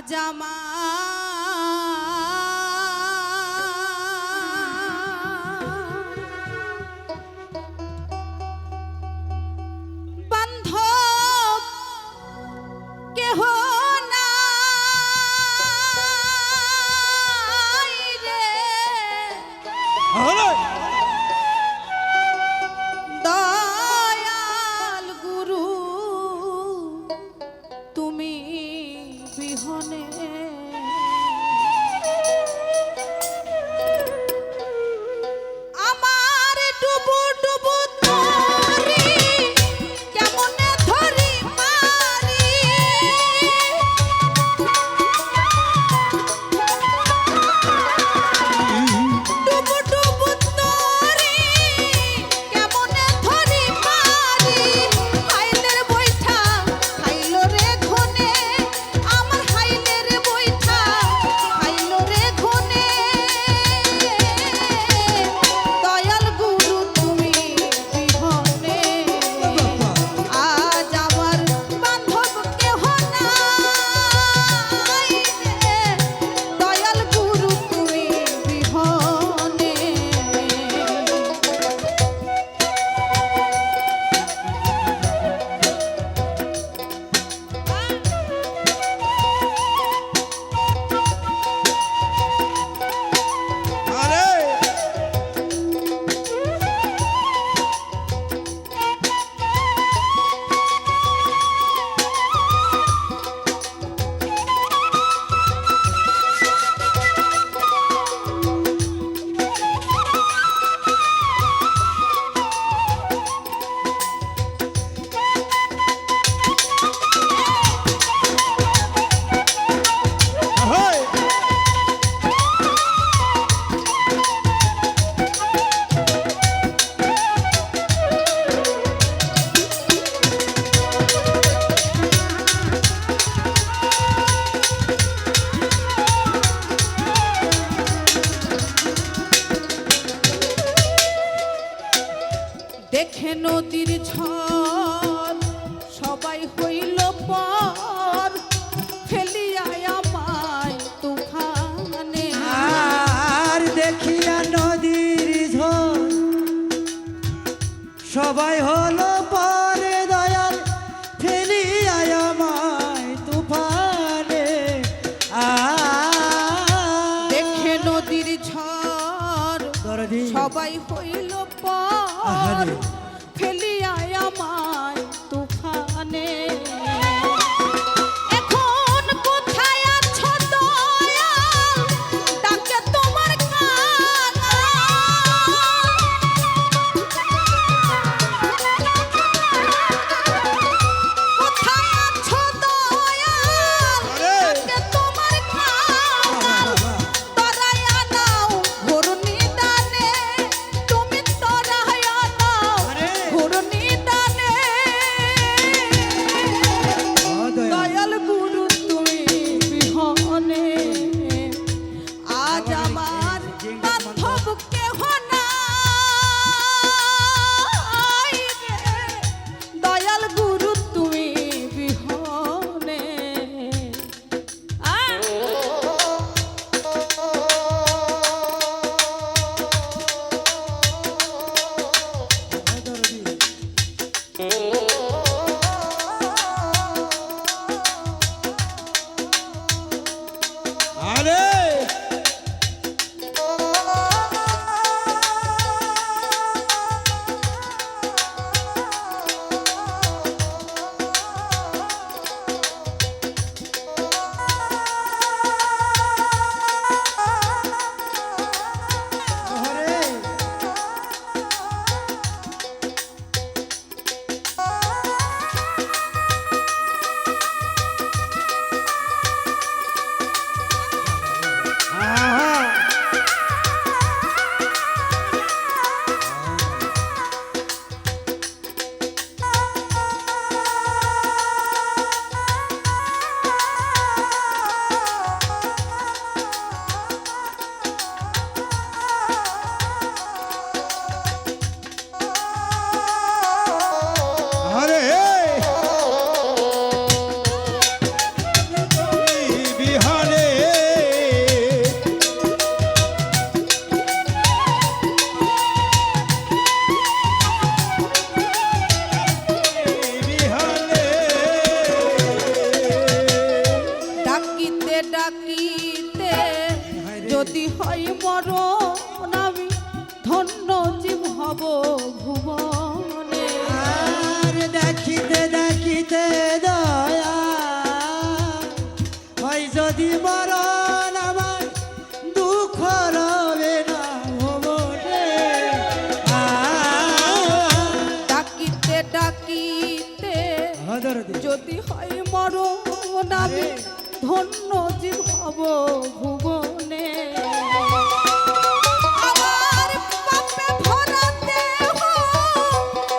জামা বান্ধব কেহ নাই রে দয়াল গুরু তুমি বিহনে আমার ডুবু ডুবু তরি কেমনে ধরি মারি ডুবু ডুবু তরি কেমনে ধরি মারি হাইলের বৈঠা হাইলো রে ঘনে আমার হাইলের বৈঠা হাইলো রে ঘনে দয়াল গুরু তুমি বিহনে আজ আমার বান্ধব কেহ নাই রে দয়াল গুরু তুমি বিহনে দেখে নদীর ঝড় সবাই হইল পর ফেলিয়ায় আমায় তুফানে আর দেখিয়া নদীর ঝড় সবাই হলো পরে দয়াল ফেলিয়া আমায় তুফানে দেখে নদীর ঝড় দরদি সবাই হইল পর ফেলিয়ায় আমায় তুফানে এখন কোথায় আছো দয়াল ডাকে তোমার কানা কোথায় আছো দয়াল ডাকে তোমার কানা তরায়া নাও ঘূর্ণি দানে তুমি তরায়া নাও হয় মরণ আমি ধন্য জীব হব ভুবনে। আর দেখিতে দেখিতে দয়া হয় যদি মরণ আমার দুঃখ রবে না ভুবনে। ডাকিতে ডাকিতে যদি হয় মরণ আমি ধন্য জীব হব ভুবনে। আমার পাপে ভরা দেহ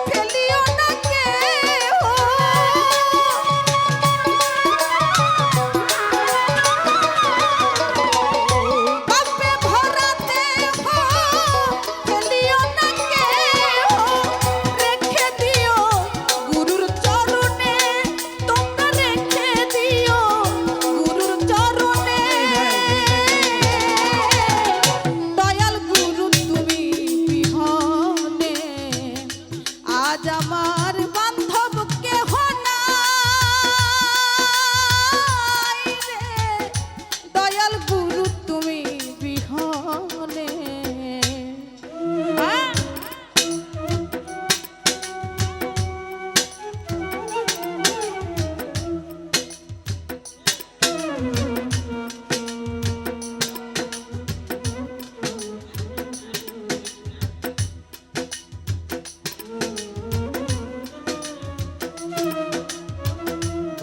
ফেলিও না কেহ। পাপে ভরা দেহ ফেলিও না কেহ। রেখে দিও গুরুর চরণে, তোমরা রেখে দিও গুরুর চরণে। দয়াল গুরু তুমি বিহনে আজ আমার বান্ধব কেহ নাই রে। দয়াল গুরু তুমি বিহনে।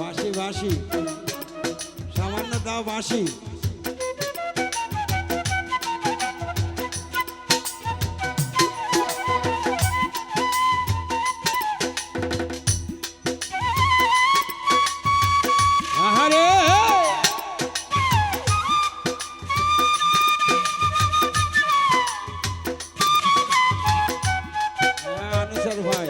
বাঁশি বাঁশি সামান্য দাও বাঁশি। আহারে আনুসার ভাই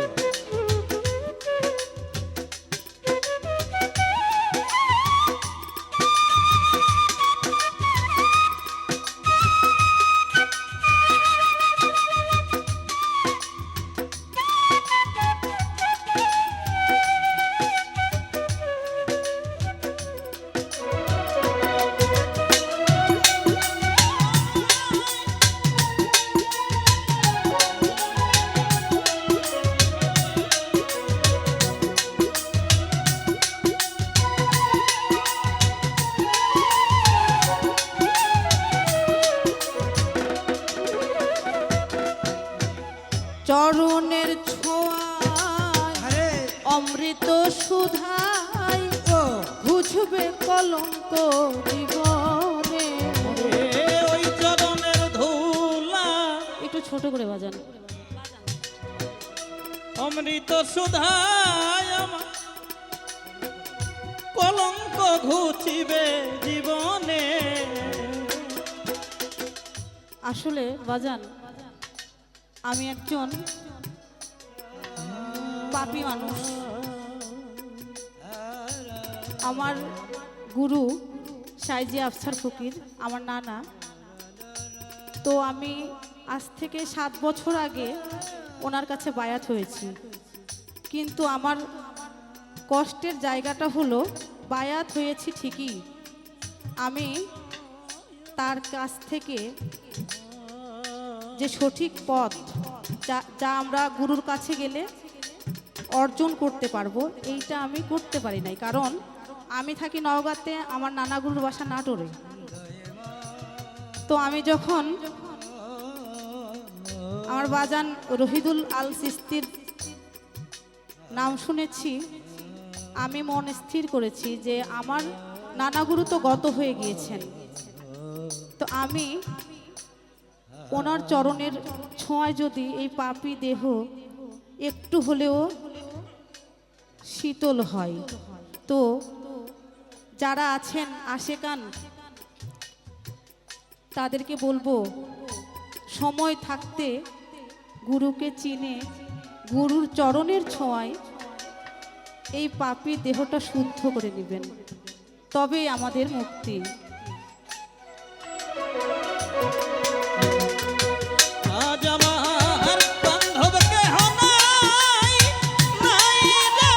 চরণের ছোঁয়ায় আরে অমৃত সুধায় ও ঘুচবে কলঙ্ক জীবনে। ওই চরণের ধুলা একটু ছোট করে বাজান। অমৃত সুধায় আমার কলঙ্ক ঘুচিবে জীবনে। আসলে বাজান আমি একজন পাপী মানুষ। আমার গুরু সাইজি আফসার ফকির আমার নানা। তো আমি আজ থেকে 7 বছর আগে ওনার কাছে বায়াত হয়েছি। কিন্তু আমার কষ্টের জায়গাটা হলো বায়াত হয়েছি ঠিকই, আমি তার কাছ থেকে যে সঠিক পথ যা আমরা গুরুর কাছে গেলে অর্জন করতে পারবো এইটা আমি করতে পারি নাই। কারণ আমি থাকি নওগাঁতে, আমার নানা গুরুর বাসা নাটোরে। তো আমি যখন আমার বাজান রহিদুল আল সিস্তির নাম শুনেছি, আমি মন স্থির করেছি যে আমার নানা গুরু তো গত হয়ে গিয়েছেন, তো আমি ওনার চরণের ছোঁয়ায় যদি এই পাপী দেহ একটু হলেও শীতল হয়, তো যারা আছেন আশেকান তাদেরকে বলবো সময় থাকতে গুরুকে চিনে গুরুর চরণের ছোঁয়ায় এই পাপী দেহটা শুদ্ধ করে নেবেন, তবেই আমাদের মুক্তি। আজ আমার বান্ধব কেহ নাই, নাই রে,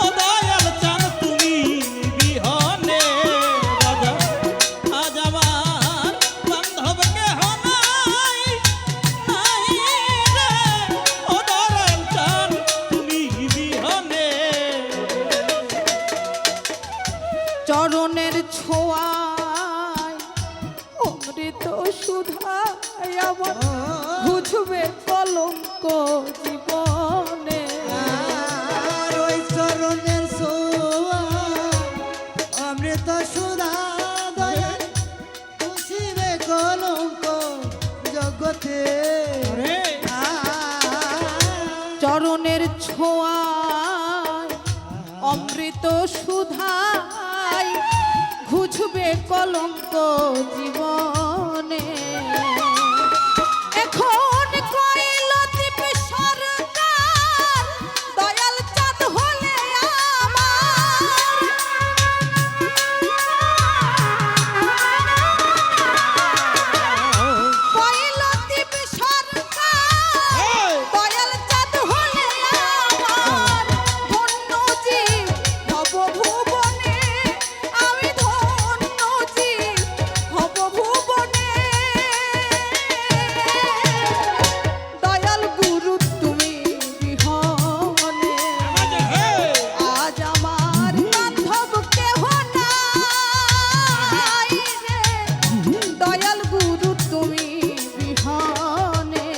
ও দয়াল চাঁদ তুমি বিহনে। রাজা আজ আমার বান্ধব চরণের ছোঁয়ায় অমৃত সুধায় আমার বুঝবে কলঙ্ক জীবনে। আর ওই চরণের ছোঁয়া অমৃত সুধা দয়াল মুছিবে কলঙ্ক জগতে। আরে চরণের ছোঁয়ায় অমৃত সুধায় ঘুচবে কলঙ্ক জীবনে। এখন কইল দীপ সরকার দয়াল চাঁদ হলে আমার কইল দীপ সরকার দয়াল চাঁদ হলে আমার ধন্য জীব ভব ভুবনে। আমি ধন্য জীব ভব ভুবনে। দয়াল গুরু তুমি বিহনে আজ আমার বান্ধব কেহ নাই রে। দয়াল গুরু তুমি বিহনে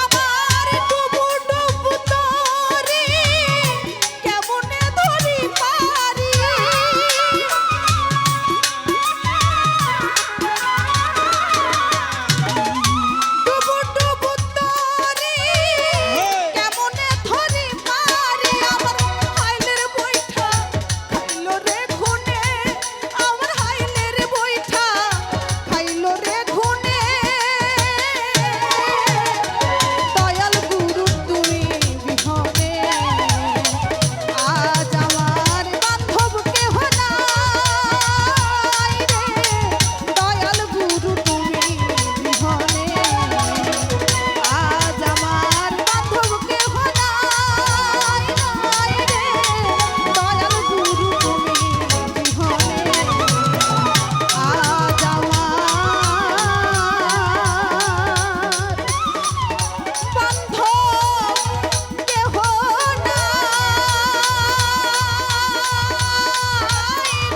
আমার ডুবু ডুবু তরি কেমনে ধরি পারি। ডুবু ডুবু তরি কেমনে ধরি পারি। আমার হাইলের বৈঠা খাইলো রে খুনে। আমার হাইলের বৈঠা খাইলো রে খুনে। দয়াল গুরু তুমি বিহনে আজ আমার বান্ধব কেহ নাই রে। দয়াল গুরু তুমি বিহনে আজ আমার বান্ধব কেহ নাই রে। দয়াল গুরু তুমি বিহনে আজ আমার বান্ধব কেহ নাই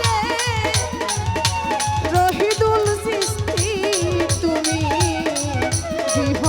রে। রহিদুল চিশতি তুমি বিহনে